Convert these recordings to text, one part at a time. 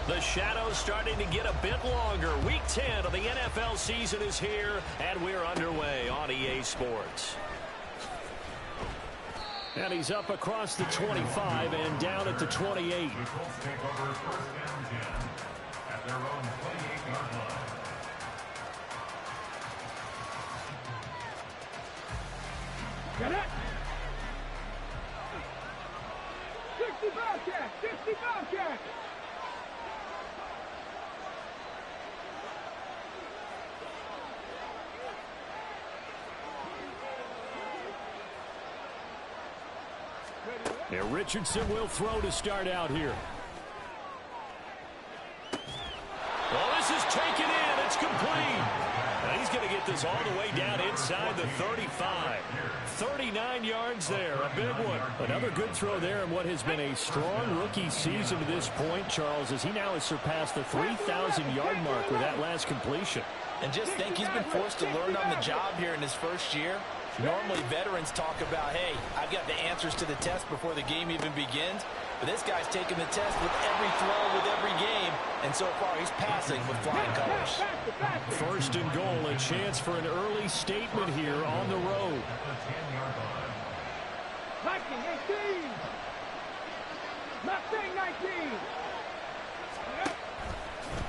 The shadow's starting to get a bit longer. Week 10 of the NFL season is here, and we're underway on EA Sports. And he's up across the 25 and down at the 28. The Colts take over first down again at their own 28-yard line. Get it! 60 Bobcat! 60 Bobcat! And Richardson will throw to start out here. Well, this is taken in. It's complete. And he's going to get this all the way down inside the 35. 39 yards there. A big one. Another good throw there in what has been a strong rookie season to this point, Charles, as he now has surpassed the 3,000-yard mark with that last completion. And just think, he's been forced to learn on the job here in his first year. Normally, veterans talk about, hey, I've got the answers to the test before the game even begins. But this guy's taking the test with every throw, with every game. And so far, he's passing with flying colors. First and goal, a chance for an early statement here on the road. Viking 18! Mustang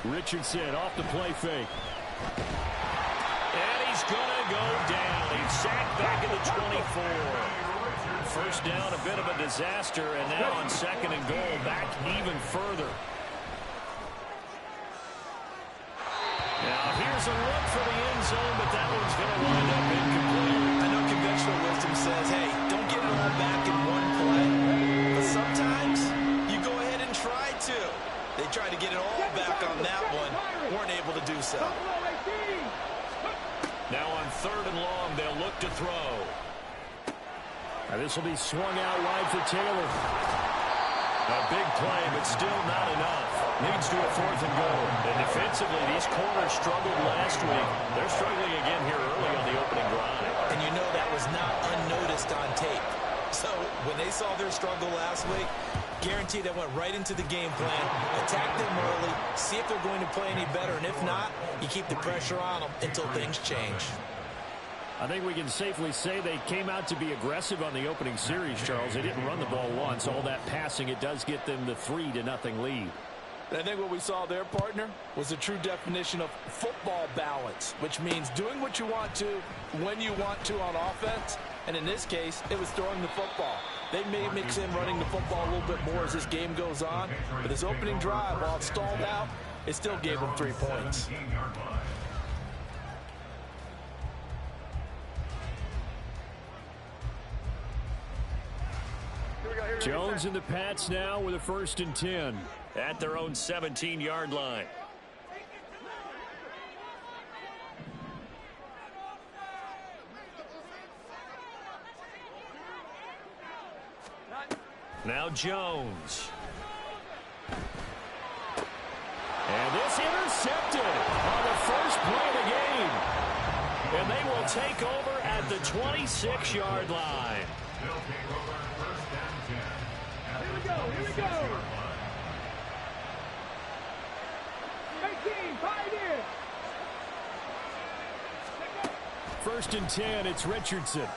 19! Richardson off the play fake. And he's going to go down. He's sacked back at the 24. First down, a bit of a disaster, and now on second and goal, back even further. Now here's a look for the end zone, but that one's going to wind up incomplete. I know conventional wisdom says, hey, don't get it all back in one play. But sometimes you go ahead and try to. They tried to get it all back on that one, weren't able to do so. Now on third and long, they'll look to throw. Now this will be swung out wide for Taylor. A big play, but still not enough. Leads to a fourth and goal. And defensively, these corners struggled last week. They're struggling again here early on the opening drive. And you know that was not unnoticed on tape. So when they saw their struggle last week, guaranteed that went right into the game plan. Attack them early, see if they're going to play any better, and if not, you keep the pressure on them until things change. I think we can safely say they came out to be aggressive on the opening series, Charles. They didn't run the ball once. All that passing, it does get them the 3-0 lead. I think what we saw there, partner, was a true definition of football balance, which means doing what you want to when you want to on offense. And in this case, it was throwing the football. They may mix in running the football a little bit more as this game goes on, but this opening drive, while it stalled out, it still gave them 3 points. Jones and the Pats now with a 1st and 10 at their own 17-yard line. Now Jones. And this intercepted on the first play of the game. And they will take over at the 26-yard line. Here we go, here we go! 18, 5 in! 1st and 10, it's Richardson.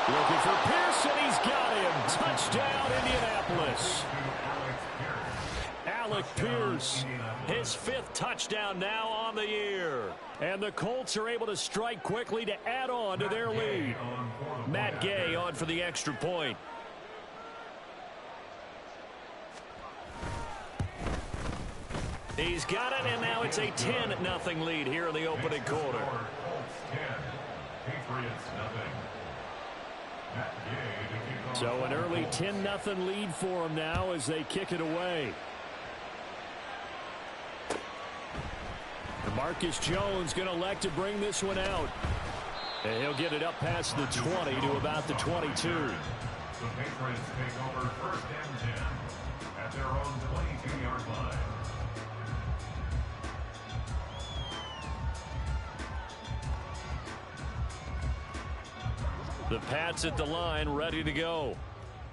Looking for Pearson, he's got him. Touchdown, Indianapolis. Alec Pierce, his 5th touchdown now on the year. And the Colts are able to strike quickly to add on to their lead. Matt Gay on for the extra point. He's got it, and now it's a 10-0 lead here in the opening quarter. So an early 10-0 lead for them now as they kick it away. Marcus Jones going to elect to bring this one out. And he'll get it up past the 20 to about the 22. The Patriots take over 1st and 10 at their own 22-yard line. The Pats at the line, ready to go.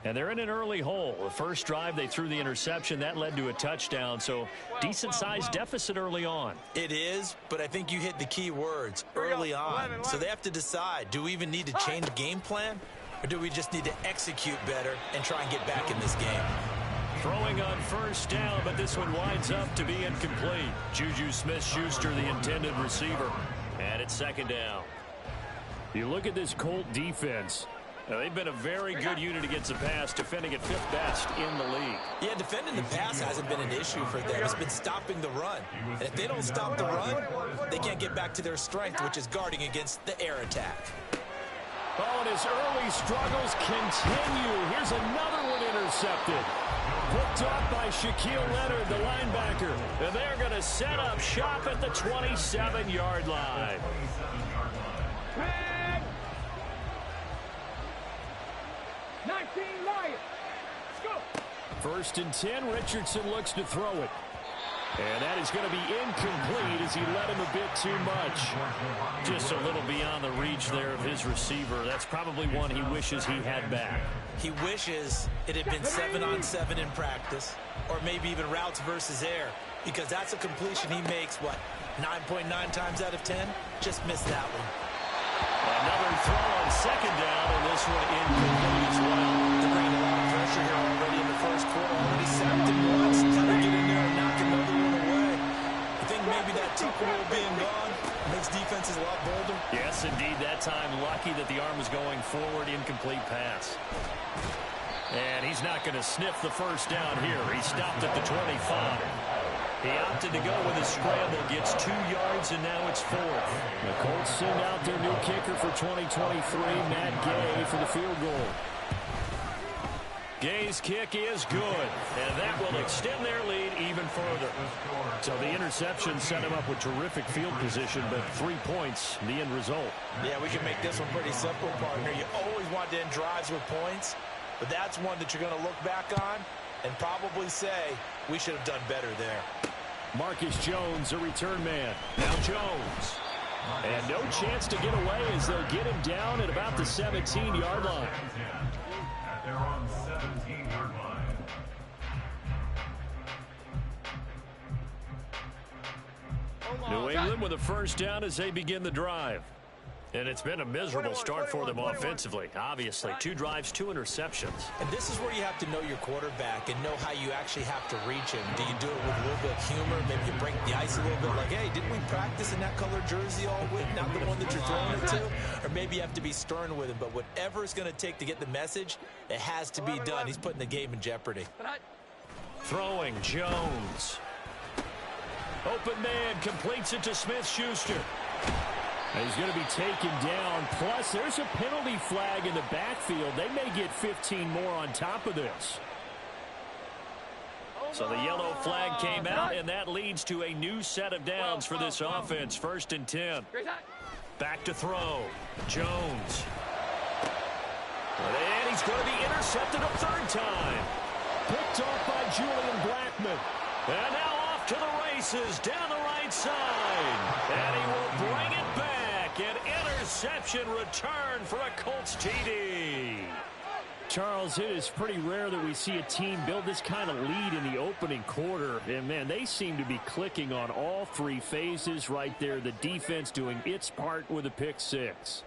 And they're in an early hole. The first drive, they threw the interception. That led to a touchdown, so decent-sized deficit early on. It is, but I think you hit the key words, early on. So they have to decide, do we even need to change game plan, or do we just need to execute better and try and get back in this game? Throwing on first down, but this one winds up to be incomplete. Juju Smith-Schuster, the intended receiver. And it's second down. You look at this Colt defense. They've been a very good unit against the pass, defending at 5th best in the league. Yeah, defending the pass hasn't been an issue for them. It's been stopping the run. And if they don't stop the run, they can't get back to their strength, which is guarding against the air attack. Oh, and his early struggles continue. Here's another one intercepted. Picked off by Shaquille Leonard, the linebacker. And they're going to set up shop at the 27-yard line. 19 Lions. Let's go. 1st and 10. Richardson looks to throw it. And that is going to be incomplete as he led him a bit too much. Just a little beyond the reach there of his receiver. That's probably one he wishes he had back. He wishes it had been 7-on-7 in practice, or maybe even routes versus air, because that's a completion he makes, what, 9.9 times out of 10? Just missed that one. Another throw on second down, and this one incomplete as well. They're bringing a lot of pressure here already in the first quarter. Already sacked him once. Got to get in there and knock another one away. I think maybe that Tucker rule being gone makes defenses a lot bolder. Yes, indeed. That time, lucky that the arm was going forward. Incomplete pass. And he's not going to sniff the first down here. He stopped at the 25. He opted to go with a scramble, gets 2 yards, and now it's 4th. The Colts send out their new kicker for 2023, Matt Gay, for the field goal. Gay's kick is good, and that will extend their lead even further. So the interception set him up with terrific field position, but 3 points, the end result. Yeah, we can make this one pretty simple, partner. You always want to end drives with points, but that's one that you're going to look back on and probably say, we should have done better there. Marcus Jones, a return man. Now Jones. And no chance to get away as they'll get him down at about the 17-yard line. At their own 17-yard line. New England with a first down as they begin the drive. And it's been a miserable start for them offensively. Obviously, 2 drives, 2 interceptions. And this is where you have to know your quarterback and know how you actually have to reach him. Do you do it with a little bit of humor? Maybe you break the ice a little bit like, hey, didn't we practice in that color jersey all week, not the one that you're throwing it to? Or maybe you have to be stern with him. But whatever it's going to take to get the message, it has to be done. He's putting the game in jeopardy. Throwing Jones. Open man completes it to Smith-Schuster. He's going to be taken down. Plus, there's a penalty flag in the backfield. They may get 15 more on top of this. So the yellow flag came out, and that leads to a new set of downs for this offense. 1st and 10. Back to throw. Jones. And he's going to be intercepted a 3rd time. Picked off by Julian Blackman. And now off to the races down the right side. And he will bring it back. An interception return for a Colts TD. Charles, it is pretty rare that we see a team build this kind of lead in the opening quarter. And, man, they seem to be clicking on all 3 phases right there. The defense doing its part with a pick 6.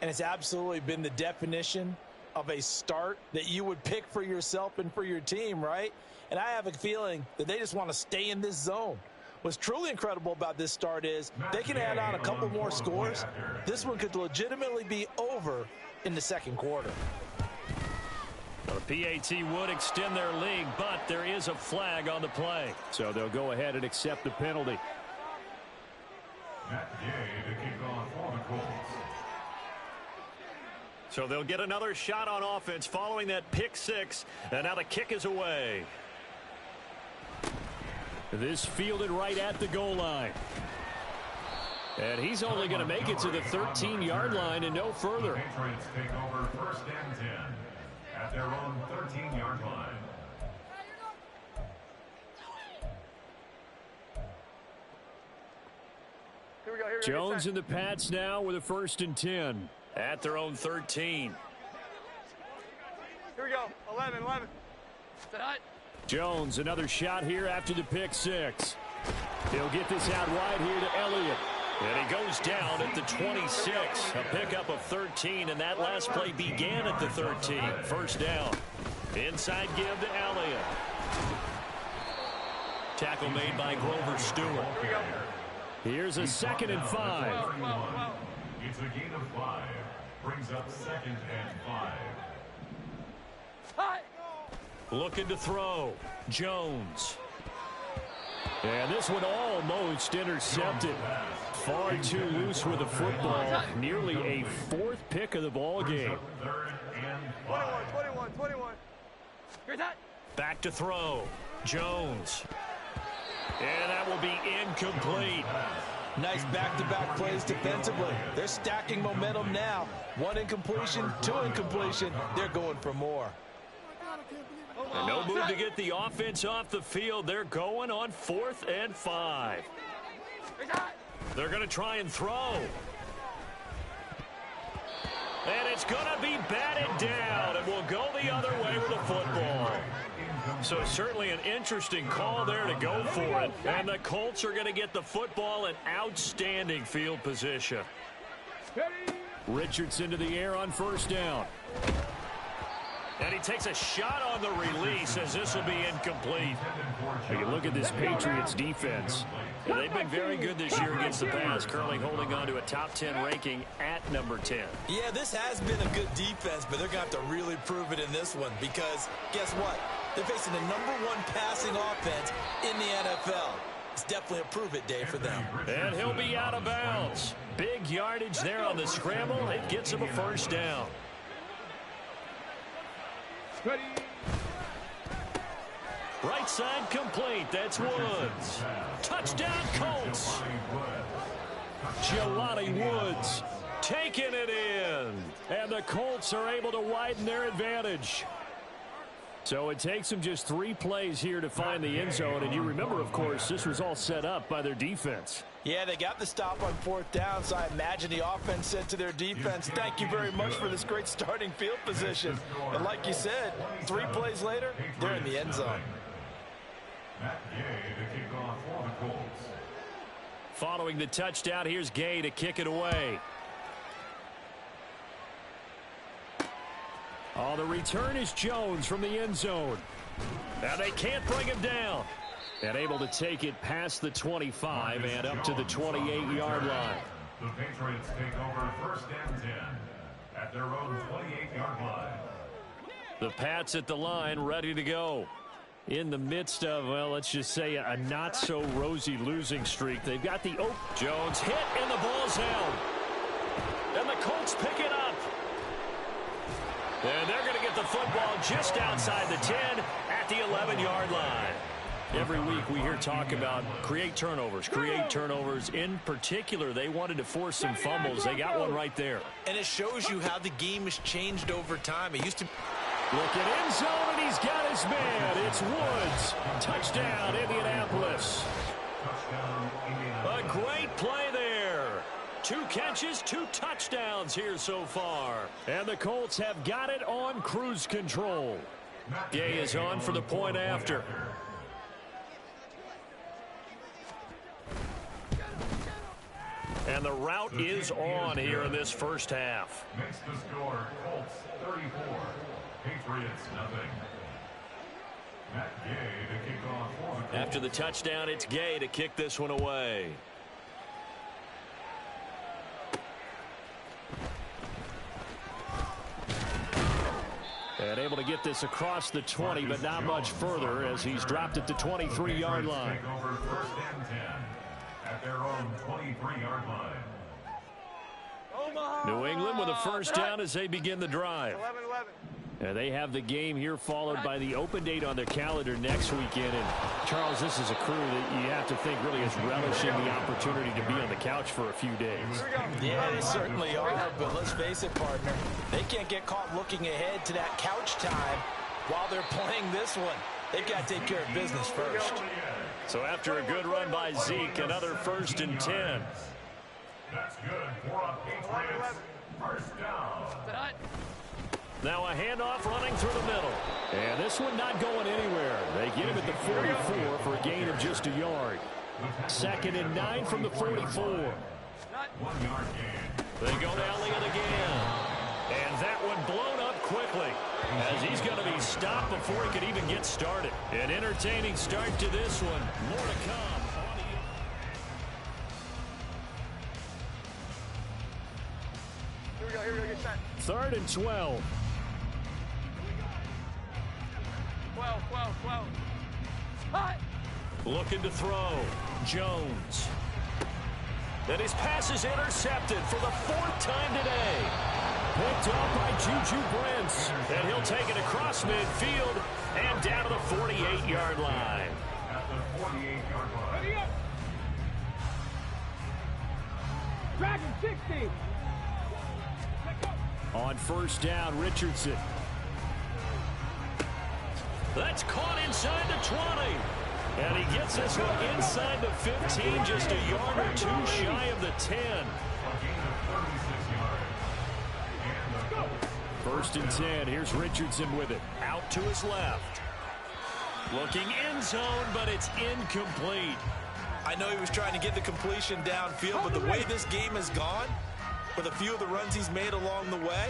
And it's absolutely been the definition of a start that you would pick for yourself and for your team, right? And I have a feeling that they just want to stay in this zone. What's truly incredible about this start is they can add on a couple more scores. This one could legitimately be over in the 2nd quarter. The PAT would extend their lead, but there is a flag on the play. So they'll go ahead and accept the penalty. Matt Gay to kick off for the Colts. So they'll get another shot on offense following that pick 6. And now the kick is away. This fielded right at the goal line. And he's only going to make it to the 13-yard line and no further. The Patriots take over 1st and 10 at their own 13-yard line. Jones in the Pats now with a 1st and 10 at their own 13. Here we go. 11. 11. Jones, another shot here after the pick six. He'll get this out wide here to Elliott. And he goes down at the 26. A pickup of 13, and that last play began at the 13. First down. Inside give to Elliott. Tackle made by Grover Stewart. Here's a 2nd and 5. It's a gain of 5. Brings up 2nd and 5. Looking to throw. Jones. And this one almost intercepted. Far too loose with the football. Nearly a 4th pick of the ball game. 21. Back to throw. Jones. And that will be incomplete. Nice back-to-back plays defensively. They're stacking momentum now. 1 incompletion, 2 incompletion. They're going for more. And no move to get the offense off the field. They're going on 4th and 5. They're going to try and throw. And it's going to be batted down. And will go the other way with the football. So certainly an interesting call there to go for it. And the Colts are going to get the football in outstanding field position. Richardson to the air on first down. And he takes a shot on the release as this will be incomplete. You look at this Patriots defense. And they've been very good this year against the pass, currently holding on to a top 10 ranking at number 10. Yeah, this has been a good defense, but they're going to have to really prove it in this one because guess what? They're facing the #1 passing offense in the NFL. It's definitely a prove-it day for them. And he'll be out of bounds. Big yardage there on the scramble. It gets him a first down. Right side complete. That's Woods. Touchdown Colts. Jelani Woods taking it in. And the Colts are able to widen their advantage. So it takes them just 3 plays here to find the end zone. And you remember, of course, this was all set up by their defense. Yeah, they got the stop on 4th down, so I imagine the offense said to their defense, thank you very much for this great starting field position. And like you said, 3 plays later, they're in the end zone. Following the touchdown, here's Gay to kick it away. Oh, the return is Jones from the end zone. Now they can't bring him down. And able to take it past the 25 and up to the 28-yard line. The Patriots take over 1st and 10 at their own 28-yard line. The Pats at the line ready to go. In the midst of, well, let's just say a not-so-rosy losing streak. They've got the Jones hit and the ball's held. And the Colts pick it up. And they're going to get the football just outside the 10 at the 11-yard line. Every week we hear talk about create turnovers. In particular, they wanted to force some fumbles. They got one right there. And it shows you how the game has changed over time. It used to... Look at end zone, and he's got his man. It's Woods. Touchdown, Indianapolis. A great play there. 2 catches, 2 touchdowns here so far. And the Colts have got it on cruise control. Gay is on for the point after. And the route is on here in this first half. Makes the score Colts 34, Patriots nothing. Matt Gay to kick off for the Colts. After the touchdown, it's Gay to kick this one away. And able to get this across the 20, but not much further as he's dropped at the 23-yard line. Take over 1st and 10 at their own 23-yard line. New England with a first down as they begin the drive. 11-11. And they have the game here followed by the open date on their calendar next weekend. And, Charles, this is a crew that you have to think really is relishing the opportunity to be on the couch for a few days. Yeah, they certainly are, but let's face it, partner. They can't get caught looking ahead to that couch time while they're playing this one. They've got to take care of business first. So after a good run by Zeke, another 1st and 10. That's good for a Patriots first down. Now a handoff running through the middle. And this one not going anywhere. They get him at the 44 for a gain of just a yard. 2nd and 9 from the 44. 1 yard gain. They go to Elliott again. And that one blown up quickly, as he's going to be stopped before he could even get started. An entertaining start to this one. More to come. Here we go, get set. 3rd and 12. 12. Hot. Looking to throw. Jones. And his pass is intercepted for the 4th time today. Picked up by Juju Brents. And he'll take it across midfield and down to the 48-yard line. At the 48-yard line. Ready up. Dragon 60. On 1st down, Richardson. That's caught inside the 20. And he gets this one inside the 15, just a yard or 2 shy of the 10. 1st and 10. Here's Richardson with it. Out to his left. Looking end zone, but it's incomplete. I know he was trying to get the completion downfield, but the way this game has gone, with a few of the runs he's made along the way,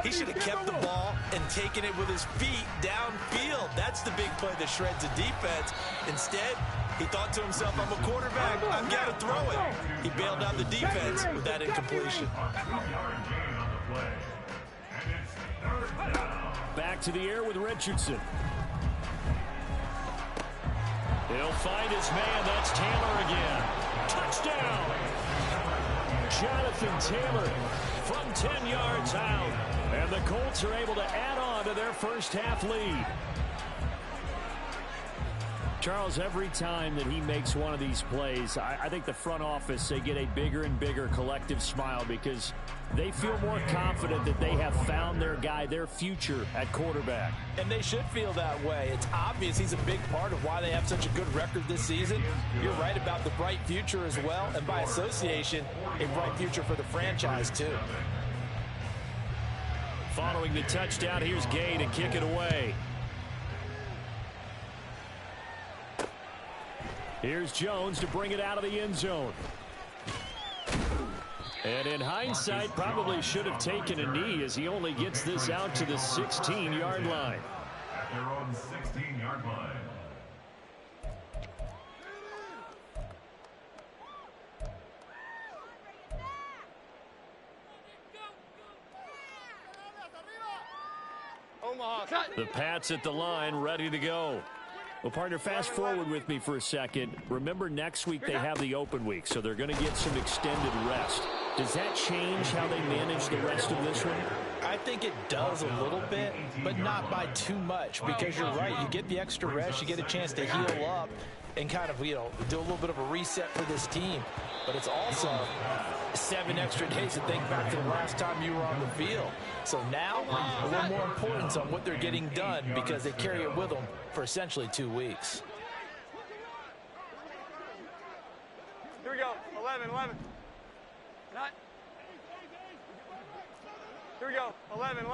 he should have kept the ball and taken it with his feet downfield. That's the big play that shreds the defense. Instead, he thought to himself, I'm a quarterback, I've got to throw it. He bailed out the defense with that incompletion. Back to the air with Richardson. He'll find his man. That's Taylor again. Touchdown! Jonathan Taylor from 10 yards out. And the Colts are able to add on to their first half lead. Charles, every time that he makes one of these plays, I think the front office, they get a bigger and bigger collective smile because they feel more confident that they have found their guy, their future at quarterback. And they should feel that way. It's obvious he's a big part of why they have such a good record this season. You're right about the bright future as well, and by association, a bright future for the franchise too. Following the touchdown, here's Gay to kick it away. Here's Jones to bring it out of the end zone. And in hindsight, probably should have taken a knee as he only gets this out to the 16-yard line. At their own 16-yard line. The Pats at the line, ready to go. Well, partner, fast forward with me for a second. Remember, next week they have the open week, so they're going to get some extended rest. Does that change how they manage the rest of this one? I think it does a little bit, but not by too much, because you're right. You get the extra rest, you get a chance to heal up and kind of, do a little bit of a reset for this team. But it's also 7 extra days to think back to the last time you were on the field. So now, a little more importance on what they're getting done because they carry it with them for essentially 2 weeks. Here we go. 11. Not. Here we go. 11.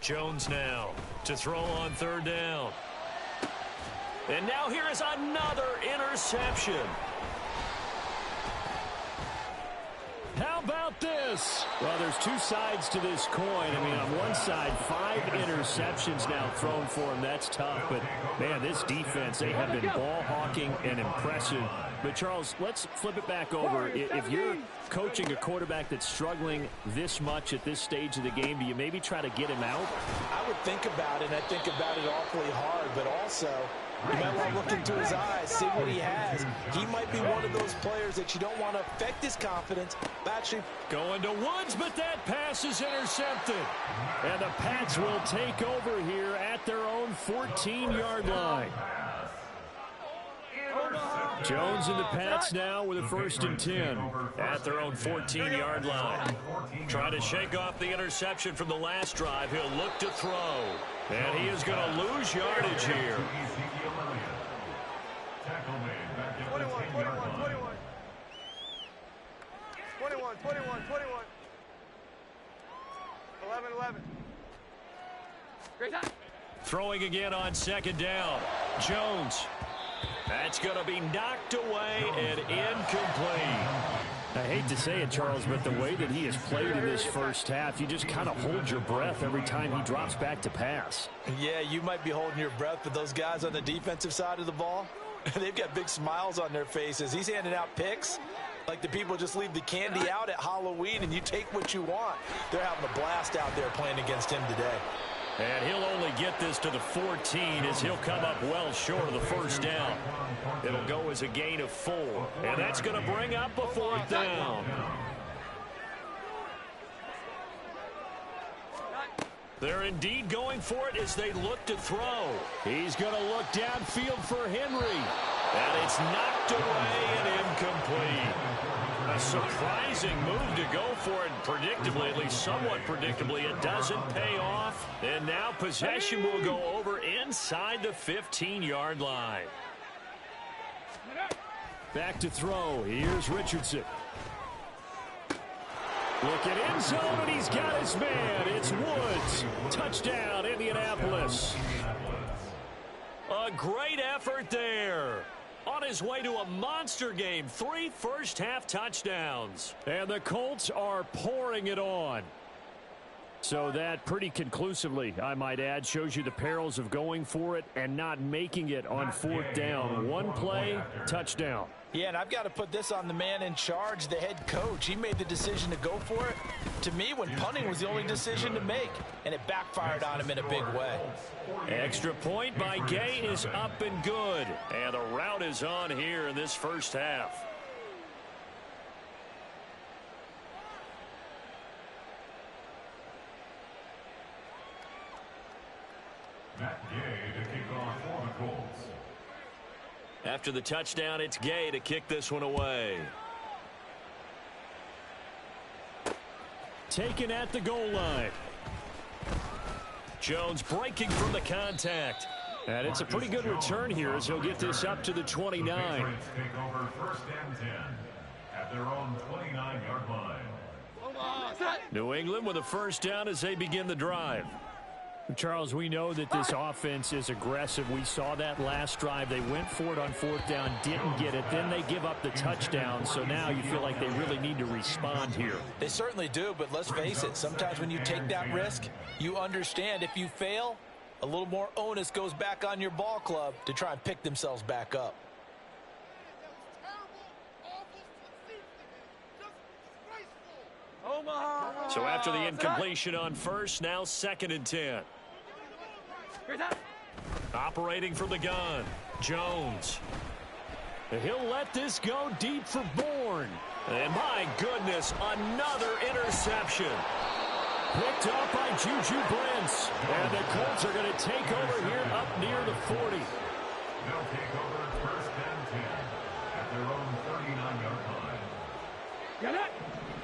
Jones now to throw on 3rd down. And now here is another interception. How about this? Well, there's 2 sides to this coin. I mean, on one side, 5 interceptions now thrown for him. That's tough. But, man, this defense, they have been ball hawking and impressive. But, Charles, let's flip it back over. If you're coaching a quarterback that's struggling this much at this stage of the game, do you maybe try to get him out? I would think about it, and I think about it awfully hard. But also, you might want to look into his eyes, see what he has. He might be one of those players that you don't want to affect his confidence. Actually, going to Woods, but that pass is intercepted. And the Pats will take over here at their own 14-yard line. Jones and the Pats now with a 1st and 10 at their own 14-yard line. Trying to shake off the interception from the last drive. He'll look to throw. And he is going to lose yardage here. 21. 11. Great time. Throwing again on second down. Jones. That's going to be knocked away and incomplete. I hate to say it, Charles, but the way that he has played in this first half, you just kind of hold your breath every time he drops back to pass. Yeah, you might be holding your breath, but those guys on the defensive side of the ball, they've got big smiles on their faces. He's handing out picks like the people just leave the candy out at Halloween and you take what you want. They're having a blast out there playing against him today. And he'll only get this to the 14 as he'll come up well short of the first down. It'll go as a gain of 4. And that's going to bring up a 4th down. They're indeed going for it as they look to throw. He's going to look downfield for Henry. And it's knocked away and incomplete. A surprising move to go for it. Predictably, at least somewhat predictably, it doesn't pay off. And now possession will go over inside the 15-yard line. Back to throw. Here's Richardson. Look at end zone, and he's got his man. It's Woods. Touchdown, Indianapolis. A great effort there. On his way to a monster game, 3 first-half touchdowns. And the Colts are pouring it on. So that pretty conclusively, I might add, shows you the perils of going for it and not making it on 4th down. One play, touchdown. Yeah, and I've got to put this on the man in charge, the head coach. He made the decision to go for it. To me, when punting was the only decision to make, and it backfired on him in a big way. Extra point by Gay is up and good. And the route is on here in this first half. Matt Gay to kick off for the Colts. After the touchdown, it's Gay to kick this one away. Taken at the goal line. Jones breaking from the contact. And it's a pretty good return here as he'll get this up to the 29. Take over 1st and 10 at their own 29-yard line. New England with a first down as they begin the drive. Charles, we know that this offense is aggressive. We saw that last drive. They went for it on 4th down, didn't get it. Then they give up the touchdown. So now you feel like they really need to respond here. They certainly do, but let's face it. Sometimes when you take that risk, you understand if you fail, a little more onus goes back on your ball club to try and pick themselves back up. So after the incompletion on first, now 2nd and 10. Operating from the gun, Jones. He'll let this go deep for Bourne. And my goodness, another interception. Picked up by Juju Brents. And the Colts are going to take over here up near the 40. They'll take over 1st and 10 at their own 39-yard line. Get it.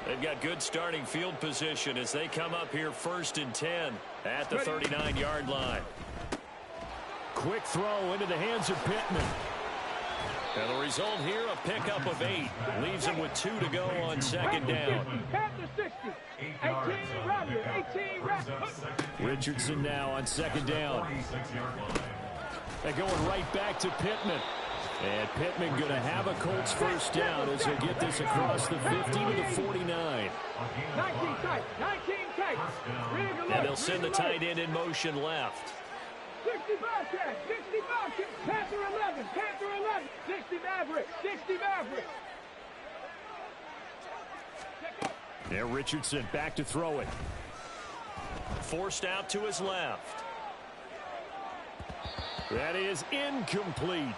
They've got good starting field position as they come up here 1st and 10 at the 39-yard line. Quick throw into the hands of Pittman. And the result here, a pickup of 8. Leaves him with 2 to go on 2nd down. Panther 60. 18 Robert. 18 Robert. Richardson now on 2nd down. They're going right back to Pittman. And Pittman going to have a Colts first down as he'll get this across the 50 to the 49. 19 tight. 19 tight. And they'll send the tight end in motion left. 60 Bobcat. 60 Bobcat. Panther 11. Panther 11. 60 Maverick. 60 Maverick. There, Richardson back to throw it. Forced out to his left. That is incomplete.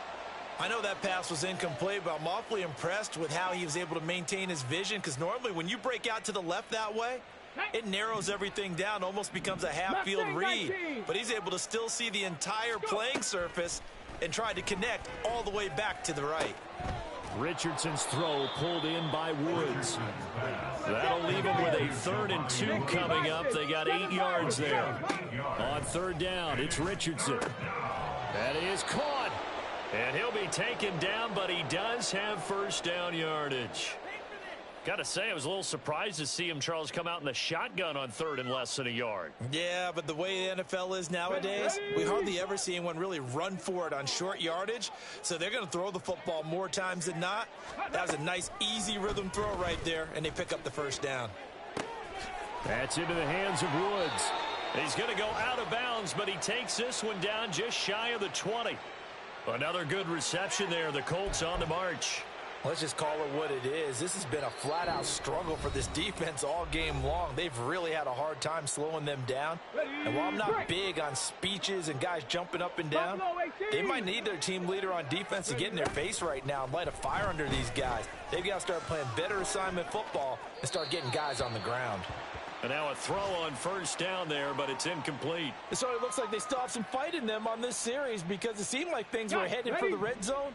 I know that pass was incomplete, but I'm awfully impressed with how he was able to maintain his vision, because normally when you break out to the left that way, it narrows everything down, almost becomes a half-field read. But he's able to still see the entire playing surface and try to connect all the way back to the right. Richardson's throw pulled in by Woods. That'll leave him with a 3rd and 2 coming up. They got 8 yards there. On 3rd down, it's Richardson. That is caught. And he'll be taken down, but he does have first down yardage. Got to say, I was a little surprised to see him, Charles, come out in the shotgun on 3rd and less than a yard. Yeah, but the way the NFL is nowadays, we hardly ever see anyone really run for it on short yardage. So they're going to throw the football more times than not. That was a nice, easy rhythm throw right there, and they pick up the first down. That's into the hands of Woods. He's going to go out of bounds, but he takes this one down just shy of the 20. Another good reception there. The Colts on the march. Let's just call it what it is. This has been a flat-out struggle for this defense all game long. They've really had a hard time slowing them down. And while I'm not big on speeches and guys jumping up and down, they might need their team leader on defense to get in their face right now and light a fire under these guys. They've got to start playing better assignment football and start getting guys on the ground. And now a throw on 1st down there, but it's incomplete. So it looks like they still have some fight in them on this series because it seemed like things were headed for the red zone.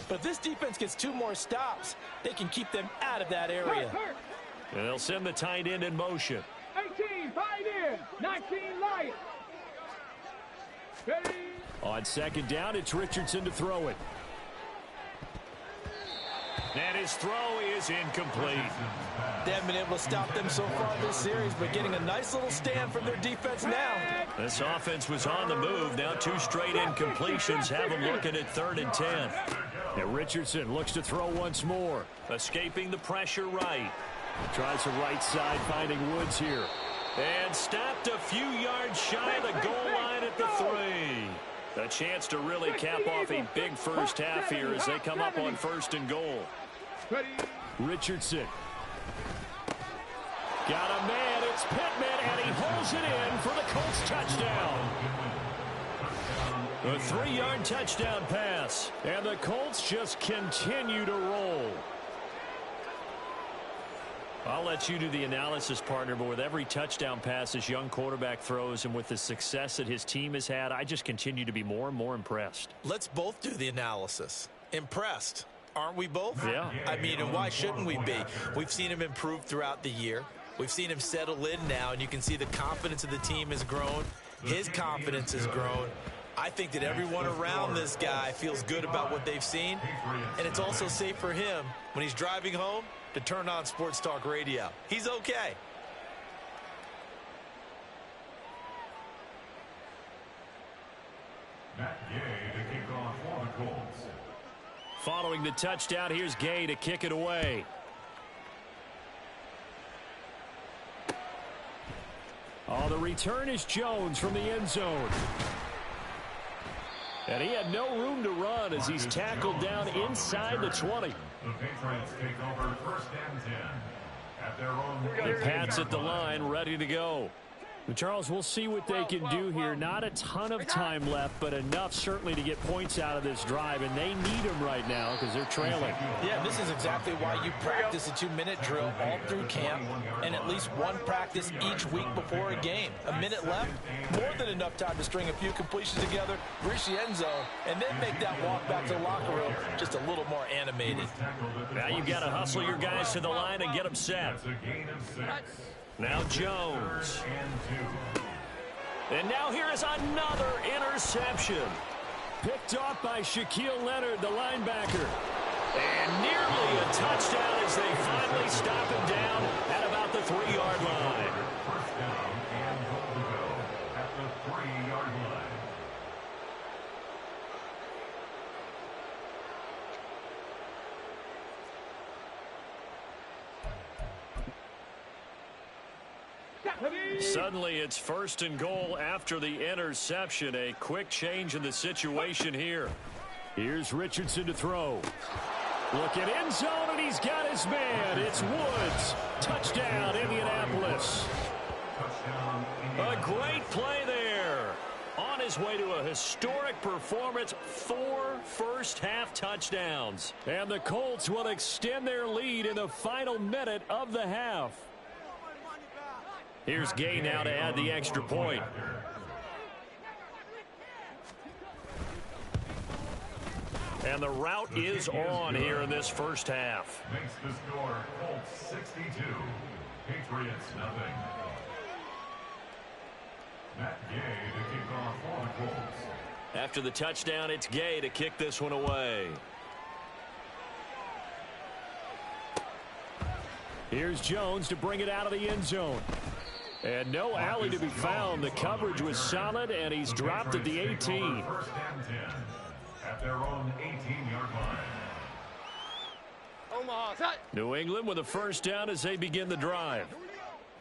But if this defense gets 2 more stops, they can keep them out of that area. And they'll send the tight end in motion. 18, 5 in, 19 light. Ready. On 2nd down, it's Richardson to throw it. And his throw is incomplete. They haven't been able to stop them so far this series, but getting a nice little stand from their defense now. This offense was on the move. Now 2 straight incompletions have them looking at 3rd and 10. Now Richardson looks to throw once more. Escaping the pressure right. Tries the right side, finding Woods here. And stopped a few yards shy of the goal line at the 3. A chance to really cap off a big first half here as they come up on 1st and goal. Richardson. Got a man, it's Pittman, and he holds it in for the Colts touchdown. A 3-yard touchdown pass, and the Colts just continue to roll. I'll let you do the analysis, partner, but with every touchdown pass this young quarterback throws and with the success that his team has had, I just continue to be more and more impressed. Let's both do the analysis. Impressed. Aren't we both? Yeah. I mean, and why shouldn't we be? We've seen him improve throughout the year. We've seen him settle in now, and you can see the confidence of the team has grown. His confidence has grown. I think that everyone around this guy feels good about what they've seen, and it's also safe for him when he's driving home to turn on Sports Talk Radio. He's okay. Matt Gay to kick off for the Colts. Following the touchdown, here's Gay to kick it away. Oh, the return is Jones from the end zone. And he had no room to run as he's tackled down inside the 20. The Patriots take over 1st and 10 at their own. The Pats at the line, ready to go. Charles, we'll see what they can do here. Not a ton of time left, but enough certainly to get points out of this drive, and they need them right now because they're trailing. Yeah, this is exactly why you practice a 2-minute drill all through camp and at least one practice each week before a game. A minute left, more than enough time to string a few completions together, reach the end zone, and then make that walk back to the locker room just a little more animated. Now you've got to hustle your guys to the line and get them set. Now Jones. And now here is another interception. Picked off by Shaquille Leonard, the linebacker. And nearly a touchdown as they finally stop him down at about the 3-yard line. First down and goal to go at the 3-yard line. Suddenly it's 1st and goal after the interception. A quick change in the situation here. Here's Richardson to throw. Look at end zone, and he's got his man. It's Woods. Touchdown, Indianapolis. A great play there. On his way to a historic performance, 4 first-half touchdowns. And the Colts will extend their lead in the final minute of the half. Here's Gay now to add the extra point. And the route is on here in this first half. Makes the score Colts 62, Patriots nothing. Matt Gay to kick off for the Colts. After the touchdown, it's Gay to kick this one away. Here's Jones to bring it out of the end zone. And no alley to be found. The coverage was solid, and he's dropped at the 18. First and 10 at their own 18-yard line. New England with a first down as they begin the drive.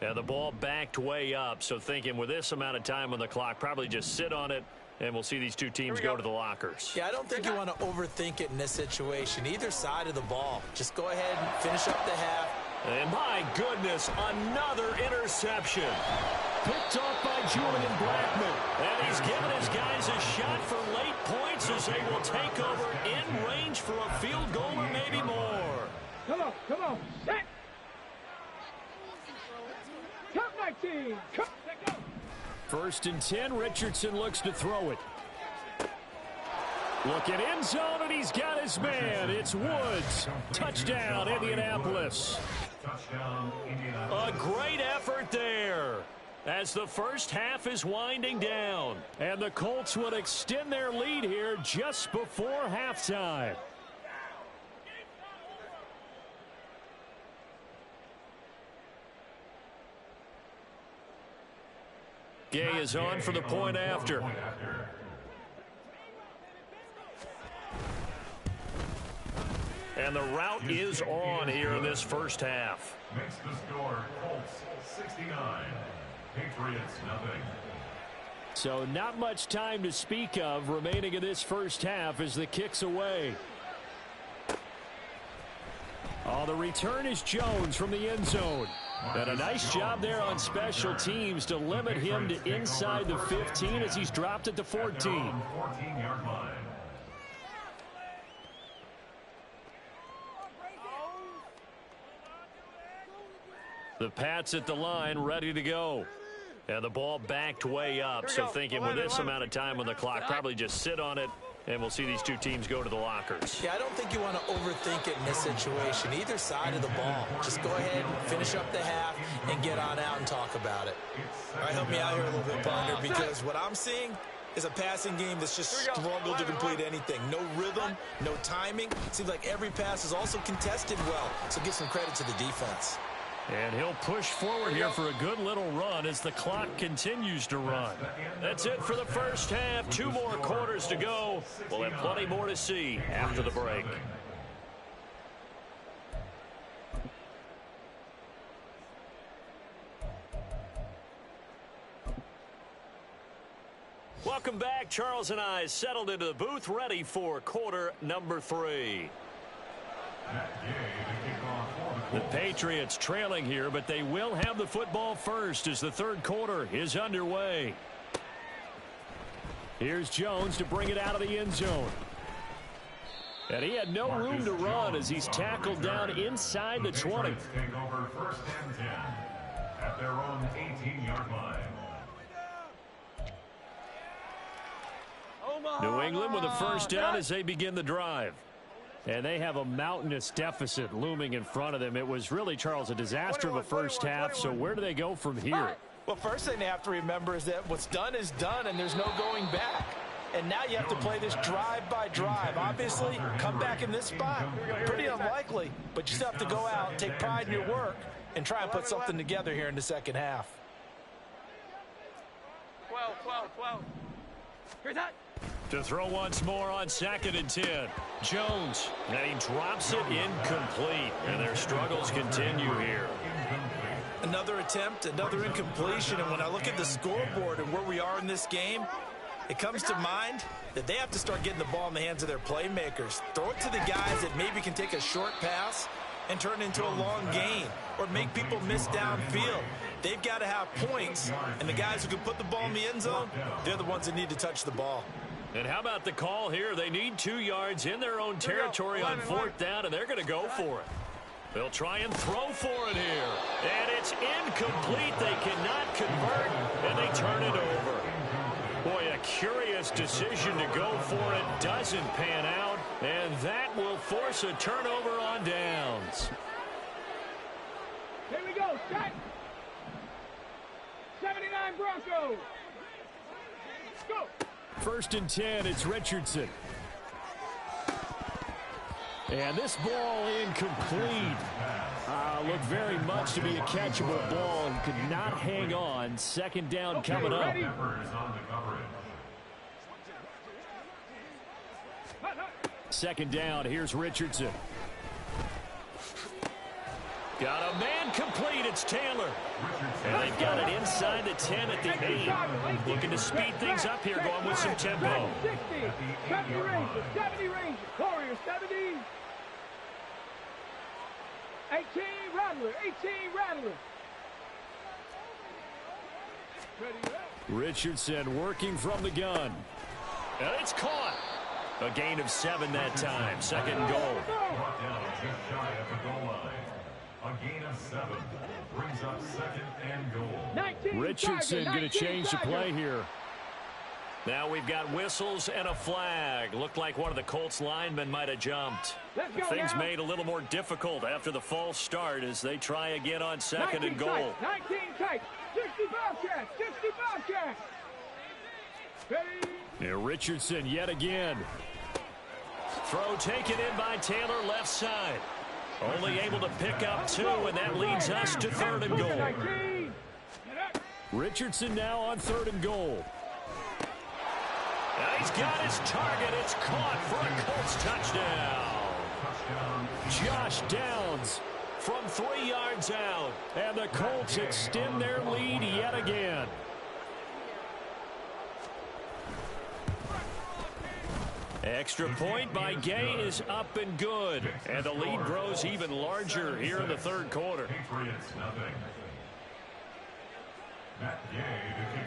And the ball backed way up, so thinking with this amount of time on the clock, probably just sit on it, and we'll see these two teams go to the lockers. Yeah, I don't think you want to overthink it in this situation. Either side of the ball. Just go ahead and finish up the half. And my goodness, another interception. Picked off by Julian Blackman. And he's given his guys a shot for late points as they will take over in range for a field goal or maybe more. Come on, set. Cut my team. Cut. Go. First and 10, Richardson looks to throw it. Looking end zone, and he's got his man. It's Woods. Touchdown, Indianapolis. A great effort there as the first half is winding down. And the Colts will extend their lead here just before halftime. Gay is on for the point after. And the route is on here in this first half. Makes the score Colts 69, Patriots nothing. So not much time to speak of remaining in this first half as the kick's away. Oh, the return is Jones from the end zone. And a nice job there on special teams to limit him to inside the 15 as he's dropped at the 14. 14-yard line. The Pats at the line, ready to go. And the ball backed way up, so thinking with this amount of time on the clock, probably just sit on it, and we'll see these two teams go to the lockers. Yeah, I don't think you want to overthink it in this situation. Either side of the ball. Just go ahead and finish up the half and get on out and talk about it. All right, help me out here a little bit, partner, because what I'm seeing is a passing game that's just struggled to complete anything. No rhythm, no timing. Seems like every pass is also contested well, so give some credit to the defense. And he'll push forward here for a good little run as the clock continues to run. That's it for the first half. 2 more quarters to go. We'll have plenty more to see after the break. Welcome back. Charles and I settled into the booth, ready for quarter number 3. The Patriots trailing here, but they will have the football first as the third quarter is underway. Here's Jones to bring it out of the end zone. And he had no room to run as he's tackled down inside the 20. Take over first and 10 at their own 18-yard line. New England with a first down as they begin the drive. And they have a mountainous deficit looming in front of them. It was really, Charles, a disaster of a first half. So where do they go from here? Well, first thing they have to remember is that what's done is done, and there's no going back. And now you have to play this drive by drive. Obviously, come back in this spot, pretty unlikely. But you still have to go out, take pride in your work, and try and put something together here in the second half. 12. Here's that. To throw once more on 2nd and 10. Jones, and he drops it incomplete. And their struggles continue here. Another attempt, another incompletion. And when I look at the scoreboard and where we are in this game, it comes to mind that they have to start getting the ball in the hands of their playmakers. Throw it to the guys that maybe can take a short pass and turn it into a long gain or make people miss downfield. They've got to have points, and the guys who can put the ball in the end zone, they're the ones that need to touch the ball. And how about the call here? They need 2 yards in their own territory on 4th down, and they're going to go for it. They'll try and throw for it here. And it's incomplete. They cannot convert, and they turn it over. Boy, a curious decision to go for it. Doesn't pan out, and that will force a turnover on downs. Here we go. Set. 79 Broncos. Go. 1st and 10, it's Richardson. And this ball incomplete. Looked very much to be a catchable ball and could not hang on. Second down coming up. Second down, here's Richardson. Got a man complete, it's Taylor. And they've got it inside the 10 at the 8. Looking to speed things up here, going with some tempo. 60, 70 Rangers, 70 Rangers, Warriors 70. 18 Rattler, 18 Rattler. Richardson working from the gun. And it's caught. A gain of 7 that time. Second goal. Brought down just shy of the goal line. A gain of 7 brings up second and goal. Richardson going to change the play here. Now we've got whistles and a flag. Looked like one of the Colts linemen might have jumped. Things made a little more difficult after the false start as they try again on second and goal. 19 tight, 60 Bobcats, 60 Bobcats. Here Richardson yet again. Throw taken in by Taylor left side. Only able to pick up 2, and that leads us to third and goal. Richardson now on third and goal. He's got his target. It's caught for a Colts touchdown. Josh Downs from 3 yards out. And the Colts extend their lead yet again. Extra point by Gay is up and good. And the lead grows even larger here in the third quarter.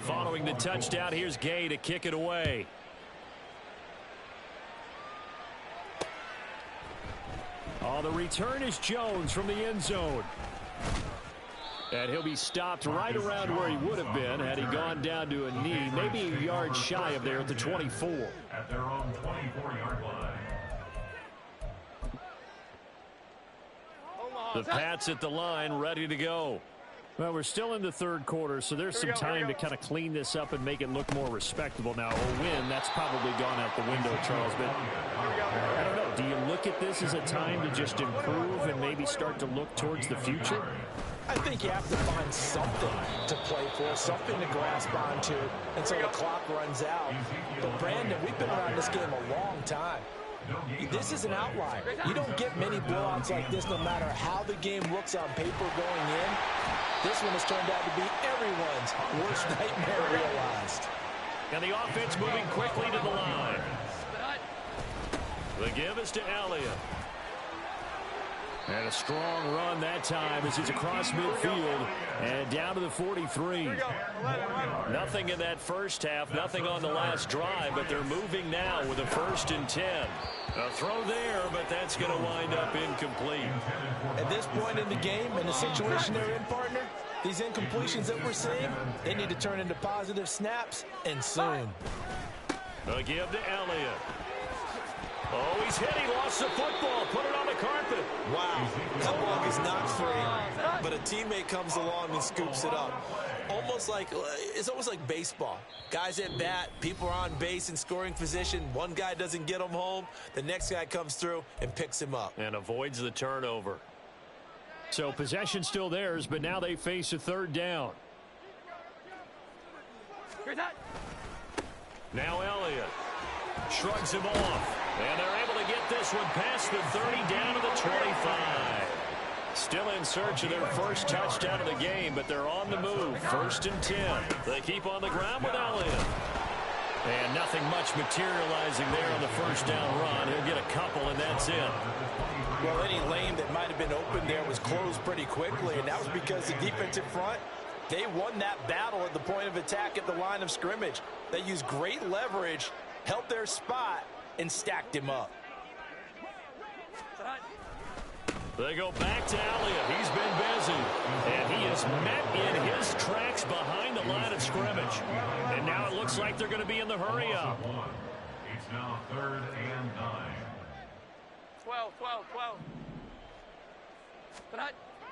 Following the touchdown, here's Gay to kick it away. Oh, the return is Jones from the end zone. And he'll be stopped right around where he would have been had he gone down to a knee, maybe a yard shy of there at the 24. At their own 24-yard line. The Pats at the line, ready to go. Well, we're still in the third quarter, so there's some time to kind of clean this up and make it look more respectable now. A win, that's probably gone out the window, Charles. But I don't know. Do you look at this as a time to just improve and maybe start to look towards the future? I think you have to find something to play for, something to grasp onto until the clock runs out. But, Brandon, we've been around this game a long time. This is an outlier. You don't get many blowouts like this no matter how the game looks on paper going in. This one has turned out to be everyone's worst nightmare realized. And the offense moving quickly to the line. The give is to Elliott. And a strong run that time as he's across midfield and down to the 43. Nothing in that first half, nothing on the last drive, but they're moving now with a 1st and 10. A throw there, but that's going to wind up incomplete. At this point in the game, in the situation they're in, partner, these incompletions that we're seeing, they need to turn into positive snaps, and soon. A give to Elliott. Oh, he's hit. He lost the football. Put it on the carpet. Wow. That ball is not free, but a teammate comes along and scoops it up. It's almost like baseball. Guys at bat, people are on base in scoring position. One guy doesn't get him home. The next guy comes through and picks him up. And avoids the turnover. So possession still theirs, but now they face a third down. Now Elliott shrugs him off. And they're able to get this one past the 30 down to the 25. Still in search of their first touchdown of the game, but they're on the move. 1st and 10. They keep on the ground with Elliott. And nothing much materializing there on the first down run. He'll get a couple, and that's it. Well, any lane that might have been open there was closed pretty quickly, and that was because the defensive front, they won that battle at the point of attack at the line of scrimmage. They used great leverage, held their spot, and stacked him up. They go back to Elliott. He's been busy. And he is met in his tracks behind the line of scrimmage. And now it looks like they're going to be in the hurry up. It's now 3rd and 9. 12.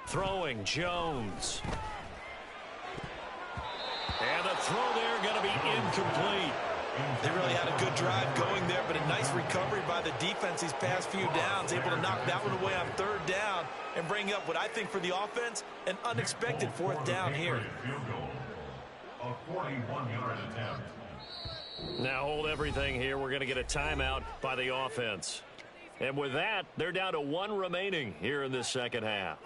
Throwing Jones. And the throw there going to be incomplete. They really had a good drive going there, but a nice recovery by the defense these past few downs, able to knock that one away on third down and bring up what I think for the offense, an unexpected fourth down here. A 41-yard attempt. Now hold everything here. We're going to get a timeout by the offense. And with that, they're down to one remaining here in this second half.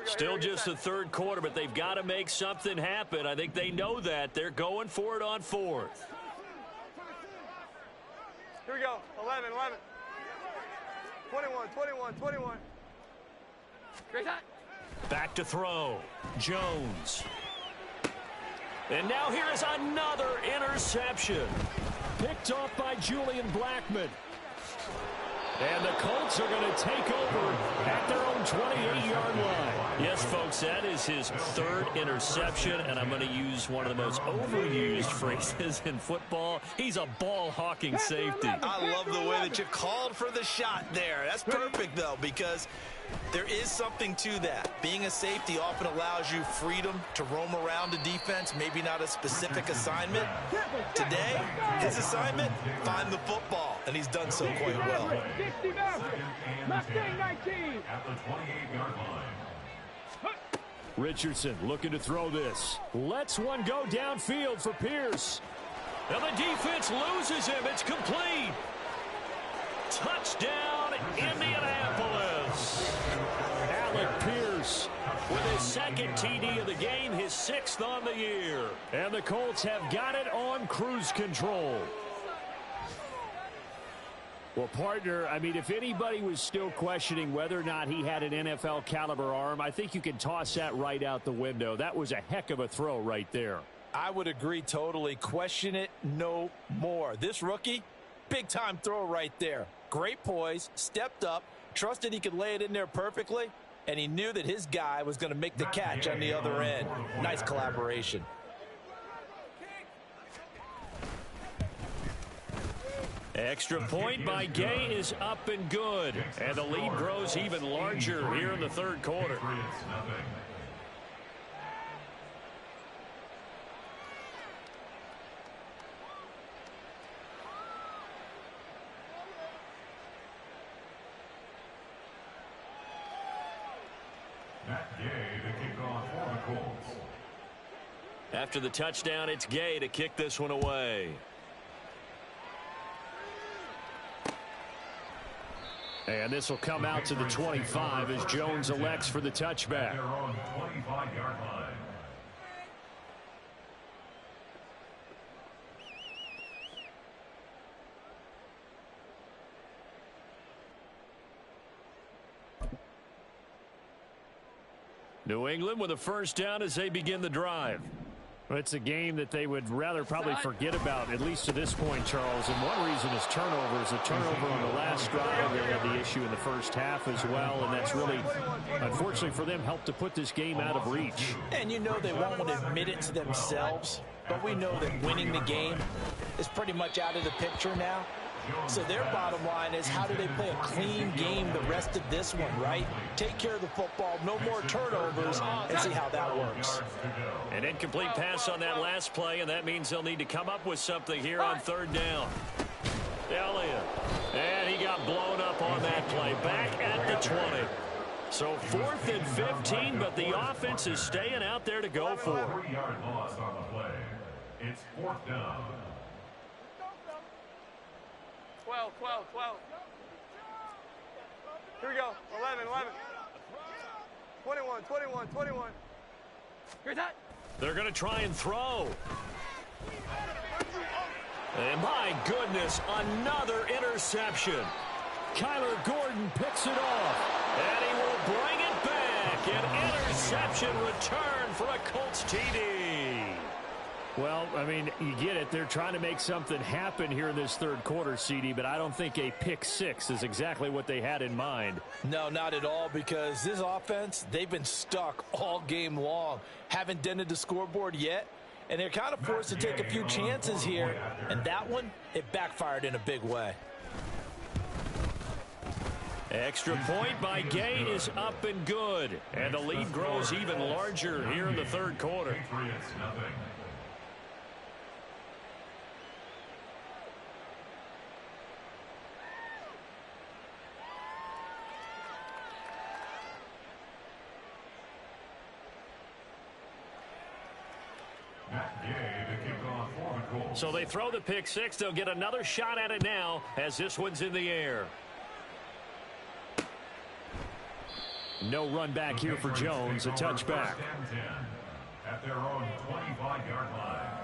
Still just the third quarter, but they've got to make something happen. I think they know that. They're going for it on fourth. Here we go. 11, 11. 21, 21, 21. Great shot. Back to throw. Jones. And now here is another interception. Picked off by Julian Blackmon. And the Colts are going to take over at their own 28-yard line. Yes, folks, that is his third interception, and I'm going to use one of the most overused phrases in football. He's a ball-hawking safety. I love the way that you called for the shot there. That's perfect, though, because there is something to that. Being a safety often allows you freedom to roam around the defense, maybe not a specific assignment. Today, his assignment, find the football, and he's done so quite well. 60 Mustang 19. At the 28-yard line. Richardson looking to throw this. Lets one go downfield for Pierce. Now the defense loses him. It's complete. Touchdown, Indianapolis. Alec Pierce With his second TD of the game, his sixth on the year. And the Colts have got it on cruise control. Well, partner, I mean, if anybody was still questioning whether or not he had an NFL caliber arm, I think you can toss that right out the window. That was a heck of a throw right there. I would agree totally. Question it no more. This rookie, big-time throw right there. Great poise, stepped up, trusted he could lay it in there perfectly, and he knew that his guy was going to make the catch on the other end. Nice collaboration. Extra point by Gay is up and good. And the lead grows even larger here in the third quarter. Matt Gay to kick off for the Colts. After the touchdown, it's Gay to kick this one away. And this will come out to the 25 as Jones elects for the touchback. They're on 25-yard line. New England with a first down as they begin the drive. Well, it's a game that they would rather probably forget about, at least to this point, Charles. And one reason is turnovers. A turnover on the last drive. They had the issue in the first half as well. And that's really, unfortunately for them, helped to put this game out of reach. And you know they won't admit it to themselves, but we know that winning the game is pretty much out of the picture now. So their bottom line is, how do they play a clean game the rest of this one, right? Take care of the football, no more turnovers, and see how that works. An incomplete pass on that last play, and that means they'll need to come up with something here on third down. Elliott. And he got blown up on that play. Back at the 20. So 4th and 15, but the offense is staying out there to go for it. 3-yard loss on the play. It's 4th down. 12, 12, 12. Here we go. 11, 11. 21, 21, 21. Here's that. They're going to try and throw. And my goodness, another interception. Kyler Gordon picks it off. And he will bring it back. An interception return for a Colts TD. Well, I mean, you get it. They're trying to make something happen here in this third quarter, CD, but I don't think a pick six is exactly what they had in mind. No, not at all, because this offense, they've been stuck all game long. Haven't dented the scoreboard yet, and they're kind of forced to take a few chances here, and that one, it backfired in a big way. Extra point by Gay is up and good. And the lead grows even larger here in the third quarter. Patriots, nothing. Matt Gay to kick off for the Colts. So they throw the pick six. They'll get another shot at it now as this one's in the air. No run back here for Jones. A touchback. At their own 25-yard line.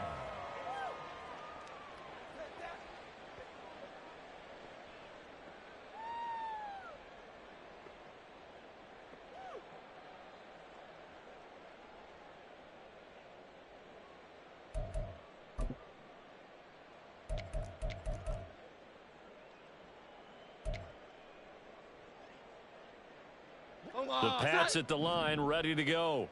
The Pats at the line, ready to go.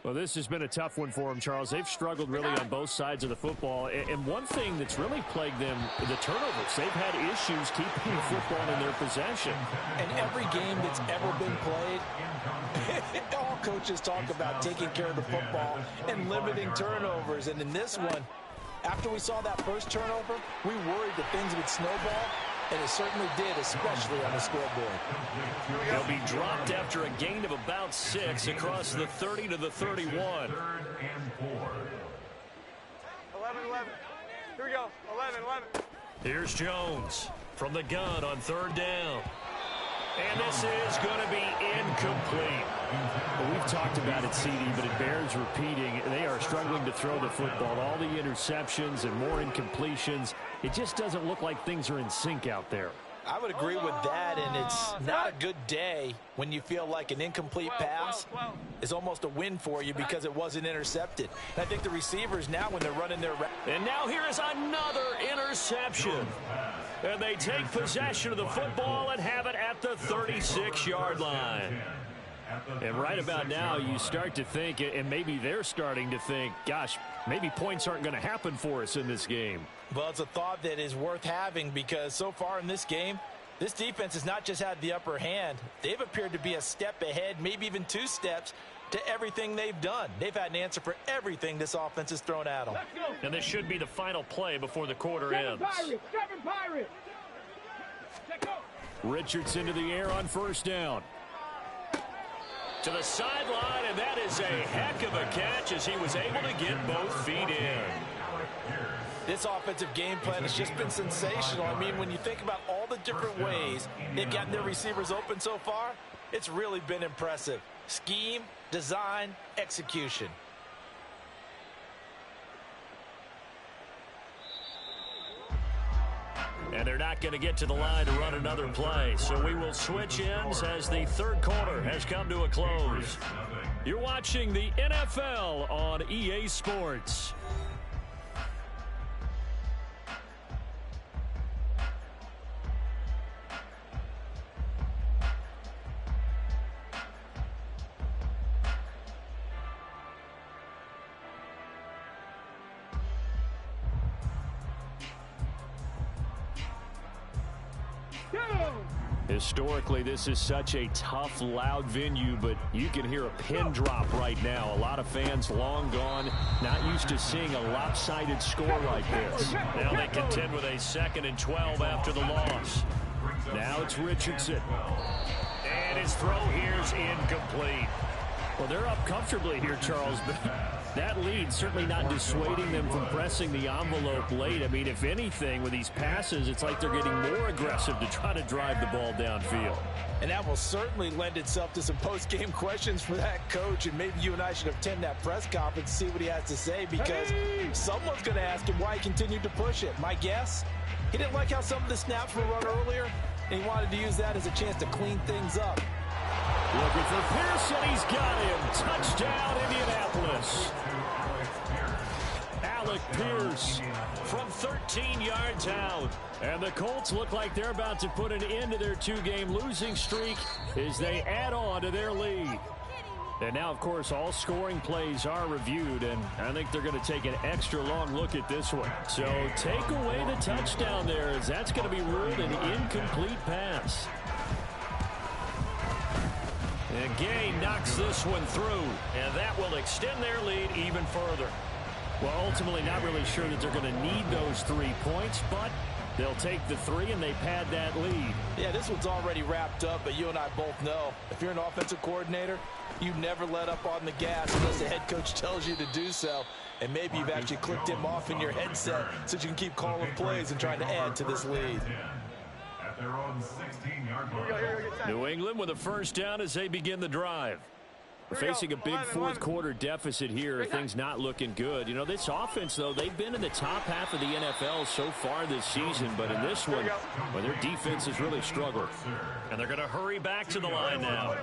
Well, this has been a tough one for them, Charles. They've struggled really on both sides of the football. And one thing that's really plagued them, the turnovers. They've had issues keeping the football in their possession. And every game that's ever been played, all coaches talk about taking care of the football and limiting turnovers. And in this one, after we saw that first turnover, we worried that things would snowball. And it certainly did, especially on the scoreboard. They'll be dropped after a gain of about 6 across the 30 to the 31. 3rd and 4. 11. Here we go. 11. Here's Jones from the gun on 3rd down. And this is going to be incomplete. Well, we've talked about it, CD, but it bears repeating. They are struggling to throw the football. All the interceptions and more incompletions. It just doesn't look like things are in sync out there. I would agree with that, and it's not a good day when you feel like an incomplete pass is almost a win for you because it wasn't intercepted. And I think the receivers now, when they're running their... And now here is another interception. And they take possession of the football and have it at the 36-yard line. And right about now, you start to think, and maybe they're starting to think, gosh, maybe points aren't going to happen for us in this game. Well, it's a thought that is worth having because so far in this game, this defense has not just had the upper hand. They've appeared to be a step ahead, maybe even 2 steps to everything they've done. They've had an answer for everything this offense has thrown at them. And this should be the final play before the quarter ends. Seven Pirates. Richardson to the air on 1st down. To the sideline, and that is a heck of a catch as he was able to get both feet in. This offensive game plan has just been sensational. I mean, when you think about all the different ways they've gotten their receivers open so far, it's really been impressive. Scheme, design, execution. And they're not going to get to the line to run another play. So we will switch ends as the 3rd quarter has come to a close. You're watching the NFL on EA Sports. Historically, this is such a tough, loud venue, but you can hear a pin drop right now. A lot of fans long gone, not used to seeing a lopsided score like this. Now they contend with a 2nd and 12 after the loss. Now it's Richardson. And his throw here is incomplete. Well, they're up comfortably here, Charles, but that lead certainly not dissuading them from pressing the envelope late. I mean, if anything, with these passes, it's like they're getting more aggressive to try to drive the ball downfield. And that will certainly lend itself to some post-game questions for that coach, and maybe you and I should attend that press conference to see what he has to say, because someone's going to ask him why he continued to push it. My guess, he didn't like how some of the snaps were run earlier, and he wanted to use that as a chance to clean things up. Looking for Pearson, he's got him. Touchdown, Indianapolis. Alec Pierce from 13 yards out. And the Colts look like they're about to put an end to their 2-game losing streak as they add on to their lead. And now, of course, all scoring plays are reviewed, and I think they're going to take an extra long look at this one. So take away the touchdown there, as that's going to be ruled an incomplete pass. Gay knocks this one through, and that will extend their lead even further. Well, ultimately not really sure that they're going to need those 3 points, but they'll take the 3 and they pad that lead. Yeah, this one's already wrapped up, but you and I both know if you're an offensive coordinator, you never let up on the gas unless the head coach tells you to do so. And maybe you've actually clicked him off in your headset so you can keep calling plays and trying to add to this lead. At their own 16-yard line. New England with a first down as they begin the drive. We're facing a big fourth-quarter deficit here. Things not looking good. You know, this offense, though, they've been in the top half of the NFL so far this season, but in this one, well, their defense has really struggled. And they're going to hurry back to the line now.